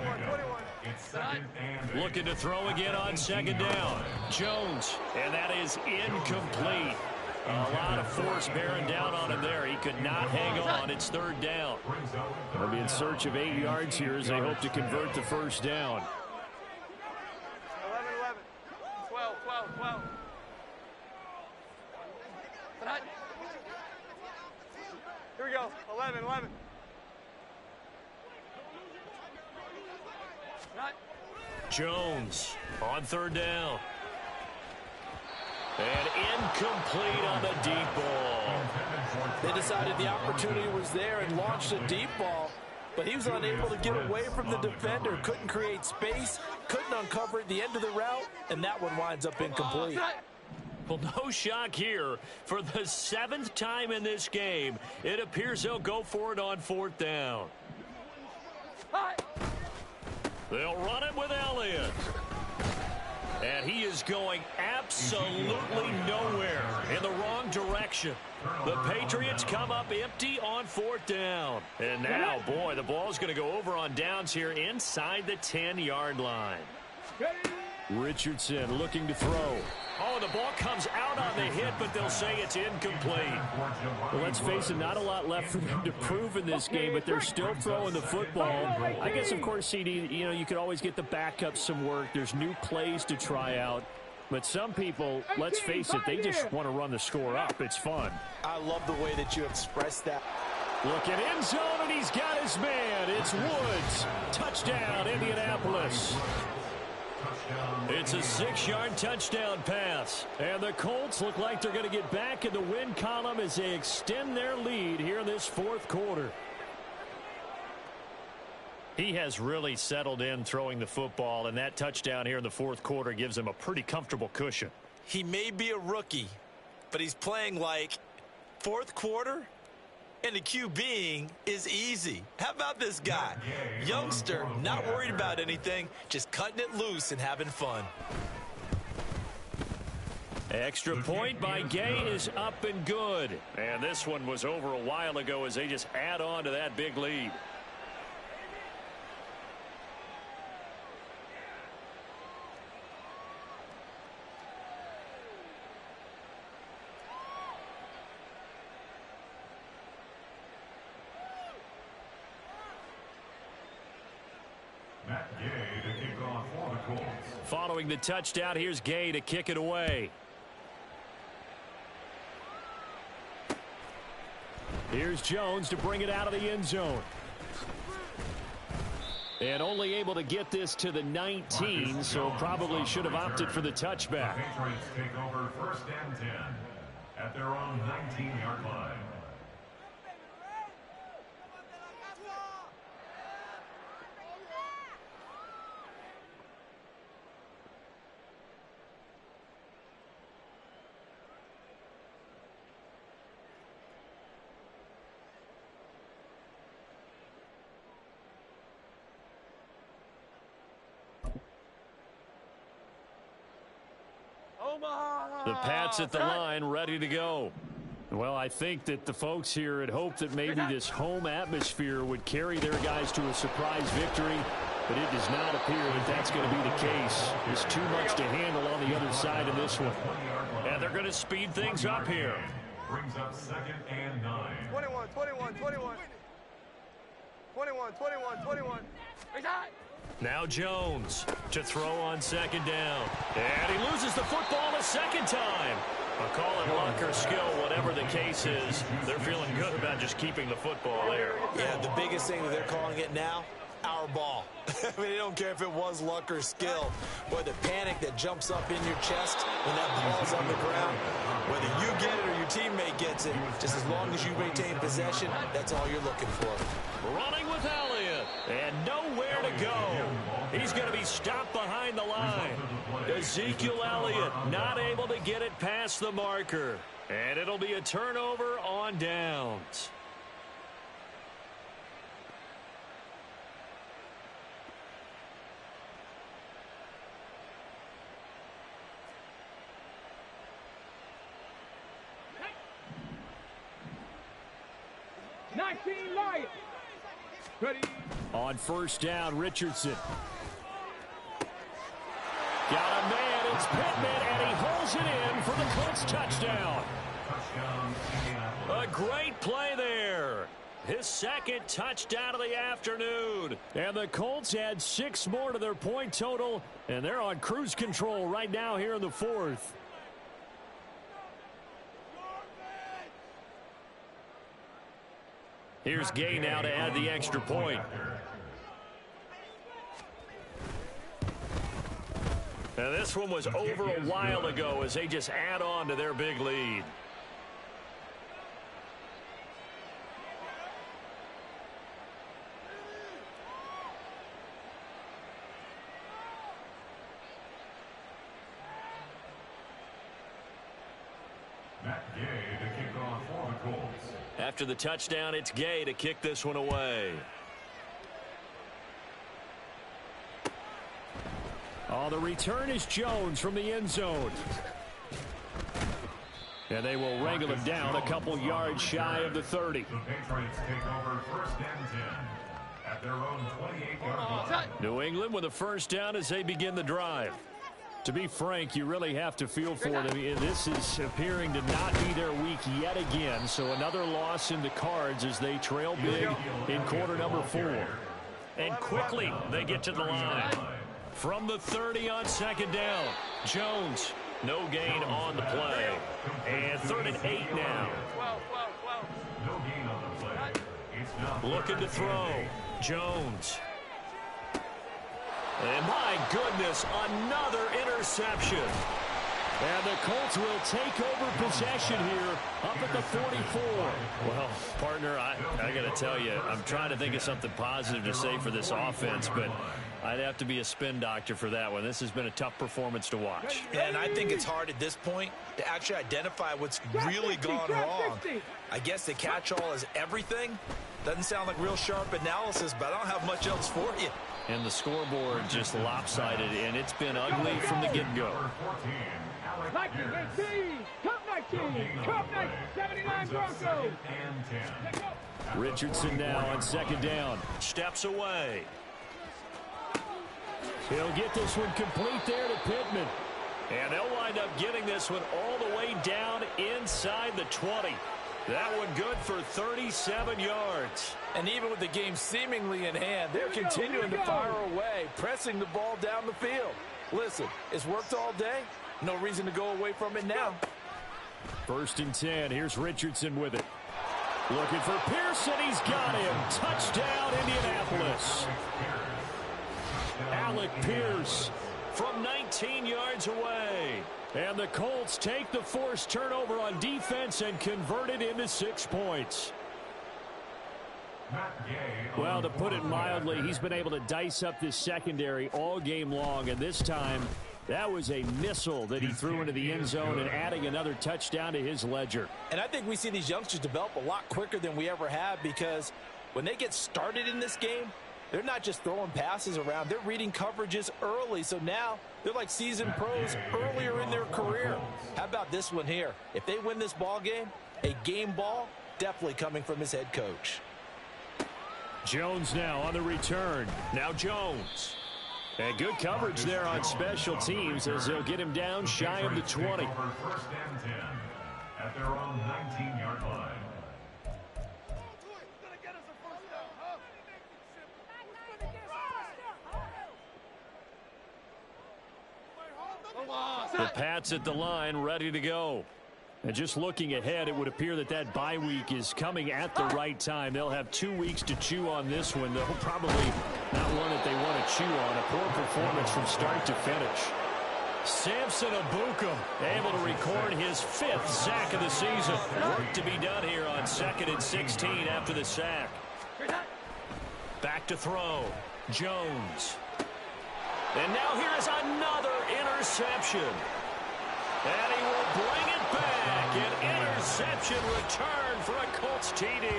Looking to throw again on second down. Jones, and that is incomplete. A lot of force bearing down on him there. He could not hang on. It's third down. They'll be in search of 8 yards here as they hope to convert the first down. 12. Here we go. 11. Jones on third down. And incomplete on the deep ball. They decided the opportunity was there and launched a deep ball, but he was unable to get away from the defender, couldn't create space, couldn't uncover at the end of the route, and that one winds up incomplete. Well, no shock here. For the 7th time in this game, it appears they'll go for it on fourth down. They'll run it with Elliott. And he is going absolutely nowhere in the wrong direction. The Patriots come up empty on fourth down. And now, boy, the ball's going to go over on downs here inside the 10-yard line. Richardson looking to throw. Oh, the ball comes out on the hit, but they'll say it's incomplete. Well, let's face it, not a lot left for them to prove in this game, but they're still throwing the football. I guess, of course, CD, you know, you could always get the backup some work. There's new plays to try out. But some people, let's face it, they just want to run the score up. It's fun. I love the way that you expressed that. Look at end zone, and he's got his man. It's Woods. Touchdown, Indianapolis. It's a 6-yard touchdown pass. And the Colts look like they're going to get back in the win column as they extend their lead here in this fourth quarter. He has really settled in throwing the football, and that touchdown here in the fourth quarter gives him a pretty comfortable cushion. He may be a rookie, but he's playing like fourth quarter, and the QBing is easy. How about this guy? Youngster, not worried about anything, just cutting it loose and having fun. Extra point by Gay is up and good. And this one was over a while ago as they just add on to that big lead. Following the touchdown, here's Gay to kick it away. Here's Jones to bring it out of the end zone. And only able to get this to the 19, so probably should have opted for the touchback. The Patriots take over first and 10 at their own 19-yard line. The Pats at the line, ready to go. Well, I think that the folks here had hoped that maybe this home atmosphere would carry their guys to a surprise victory, but it does not appear that that's going to be the case. There's too much to handle on the other side of this one. And they're going to speed things up here. Brings up second and 9. 21. 21. Now Jones to throw on second down. And he loses the football a second time. I'll call it luck or skill, whatever the case is. They're feeling good about just keeping the football there. Yeah, the biggest thing that they're calling it now, our ball. I mean, I don't care if it was luck or skill, or the panic that jumps up in your chest when that ball's on the ground. Whether you get it or your teammate gets it, just as long as you maintain possession, that's all you're looking for. Running with Elliott, and nowhere to go. He's going to be stopped behind the line. Ezekiel Elliott not able to get it past the marker. And it'll be a turnover on downs. Lions. Ready. On first down, Richardson. Got a man, it's Pittman, and he holds it in for the Colts touchdown. A great play there. His second touchdown of the afternoon. And the Colts add 6 more to their point total, and they're on cruise control right now here in the fourth. Here's Gay now to add the extra point. And this one was over a while ago as they just add on to their big lead. After the touchdown, it's Gay to kick this one away. Oh, the return is Jones from the end zone. And they will wrangle him down a couple yards shy of the 30. The Patriots take over first and 10 at their own 28-yard line. New England with a first down as they begin the drive. To be frank, you really have to feel for them. This is appearing to not be their week yet again. So another loss in the cards as they trail big in quarter number 4. And quickly they get to the line. From the 30 on second down. Jones, no gain on the play. And 3rd and 8 now. No gain on the play. Looking to throw. Jones. And my goodness, another interception. And the Colts will take over possession here up at the 44. Well, partner, I got to tell you, I'm trying to think of something positive to say for this offense, but I'd have to be a spin doctor for that one. This has been a tough performance to watch. And I think it's hard at this point to actually identify what's really gone wrong. I guess the catch-all is everything. Doesn't sound like real sharp analysis, but I don't have much else for you. And the scoreboard just lopsided, and it's been ugly from the get-go. 19, Cup 19, Cup 79 Broncos. Richardson now on second down. Steps away. He'll get this one complete there to Pittman. And they'll wind up getting this one all the way down inside the 20. That one good for 37 yards. And even with the game seemingly in hand, they're continuing to fire away, pressing the ball down the field. Listen, it's worked all day. No reason to go away from it now. 1st and 10. Here's Richardson with it. Looking for Pearson. He's got him. Touchdown, Indianapolis. Alec Pierce from 19 yards away. And the Colts take the forced turnover on defense and convert it into 6 points. Well, to put it mildly, he's been able to dice up this secondary all game long, and this time that was a missile that he threw into the end zone and adding another touchdown to his ledger. And I think we see these youngsters develop a lot quicker than we ever have, because when they get started in this game, they're not just throwing passes around. They're reading coverages early. So now they're like seasoned pros earlier in their career. How about this one here? If they win this ball game, a game ball definitely coming from his head coach. Jones now on the return. Now Jones. And good coverage there on special teams as they'll get him down shy of the 20. 1st and 10 at their own 19-yard line. The Pats at the line, ready to go. And just looking ahead, it would appear that that bye week is coming at the right time. They'll have 2 weeks to chew on this one. They'll probably not one that they want to chew on. A poor performance from start to finish. Samson Ebukam able to record his 5th sack of the season. Work to be done here on 2nd and 16 after the sack. Back to throw. Jones. And now here is another interception. And he will bring it back. An interception return for a Colts TD.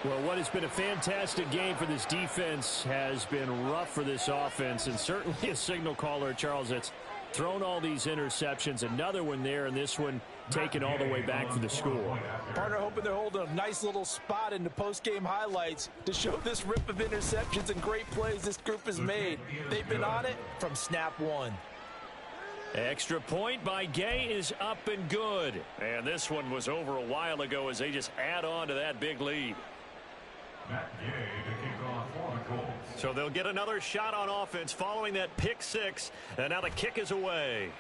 Well, what has been a fantastic game for this defense has been rough for this offense, and certainly a signal caller, Charles, that's thrown all these interceptions. Another one there, and this one taken all the way back for the score. Partner hoping they're holding a nice little spot in the post-game highlights to show this rip of interceptions and great plays this group has made. They've been on it from snap one. Extra point by Gay is up and good. And this one was over a while ago as they just add on to that big lead. Matt Gay to kick off for the Colts. So they'll get another shot on offense following that pick six. And now the kick is away.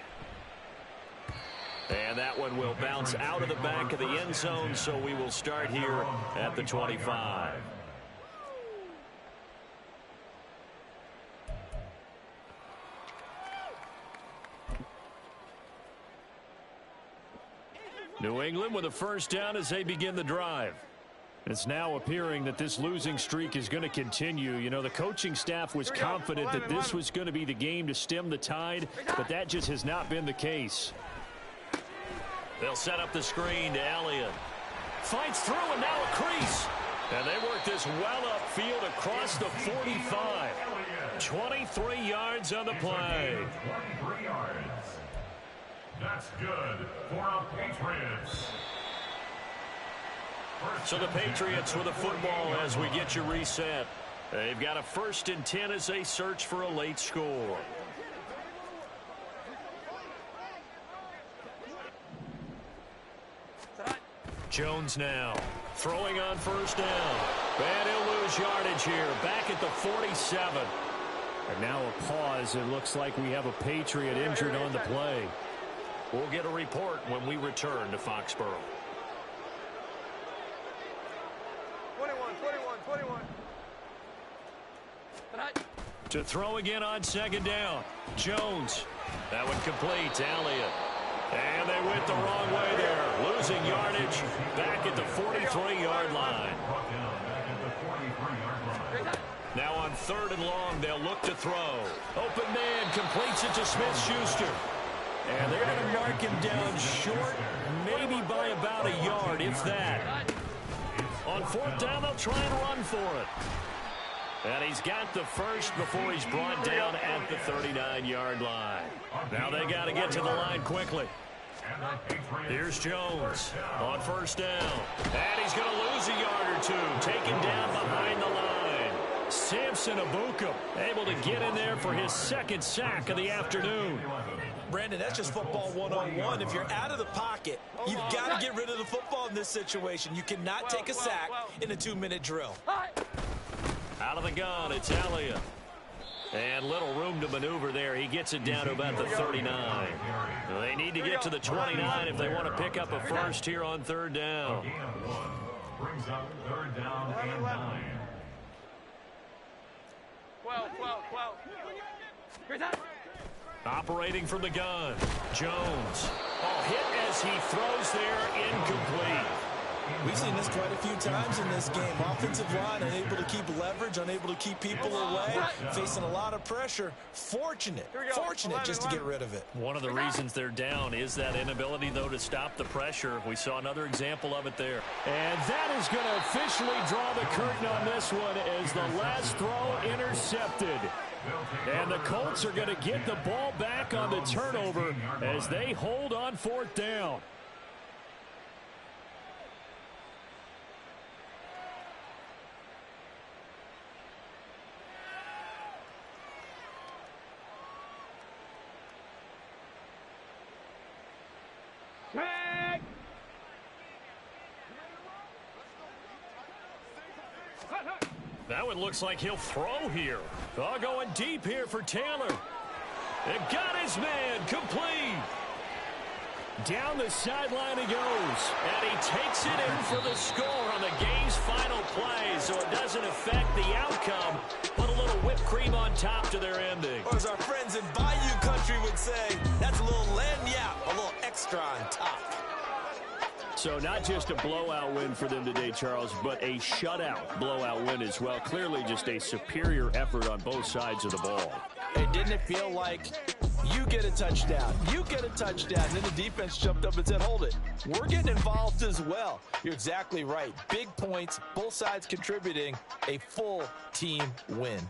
And that one will bounce out of the back of the end zone, so we will start here at the 25. New England with a first down as they begin the drive. It's now appearing that this losing streak is going to continue. You know, the coaching staff was confident that this was going to be the game to stem the tide, but that just has not been the case. They'll set up the screen to Elliott. Fights through, and now a crease. And they work this well upfield across the 45. 23 yards on the play. 23 yards. That's good for our Patriots. So the Patriots with a football as we get you reset. They've got a 1st and 10 as they search for a late score. Jones now throwing on first down. And he'll lose yardage here. Back at the 47. And now a pause. It looks like we have a Patriot injured on the play. We'll get a report when we return to Foxborough. 21. To throw again on 2nd down. Jones. That one complete to Elliott. And they went the wrong way there. Losing yardage back at the 43-yard line. Now on 3rd and long, they'll look to throw. Open man completes it to Smith-Schuster. And they're going to mark him down short, maybe by about a yard, if that. On 4th down, they'll try and run for it. And he's got the first before he's brought down at the 39-yard line. Now they got to get to the line quickly. Here's Jones on 1st down. And he's going to lose a yard or two, taken down behind the line. Samson Ebukam able to get in there for his 2nd sack of the afternoon. Brandon, that's just football 101. If you're out of the pocket, you've got to get rid of the football in this situation. You cannot take a sack in a 2-minute drill. Out of the gun, it's Elliott. And little room to maneuver there. He gets it down to about the 39. They need to get to the 29 if they want to pick up a first here on 3rd down. Brings up 3rd down and 9. 12. Operating from the gun, Jones. Oh, hit as he throws there, incomplete. We've seen this quite a few times in this game. Offensive line unable to keep leverage, unable to keep people away, facing a lot of pressure. Fortunate just to get rid of it. One of the reasons they're down is that inability, though, to stop the pressure. We saw another example of it there. And that is going to officially draw the curtain on this one as the last throw intercepted. And the Colts are going to get the ball back on the turnover as they hold on 4th down. Tag! That one looks like he'll throw here. Oh, going deep here for Taylor. It got his man complete. Down the sideline he goes, and he takes it in for the score on the game's final play, so it doesn't affect the outcome, but a little whipped cream on top to their ending. Or as our friends in Bayou Country would say, that's a little lagniappe, a little extra on top. So not just a blowout win for them today, Charles, but a shutout blowout win as well. Clearly just a superior effort on both sides of the ball. Hey, didn't it feel like you get a touchdown, you get a touchdown, and then the defense jumped up and said, hold it, we're getting involved as well. You're exactly right. Big points, both sides contributing, a full team win.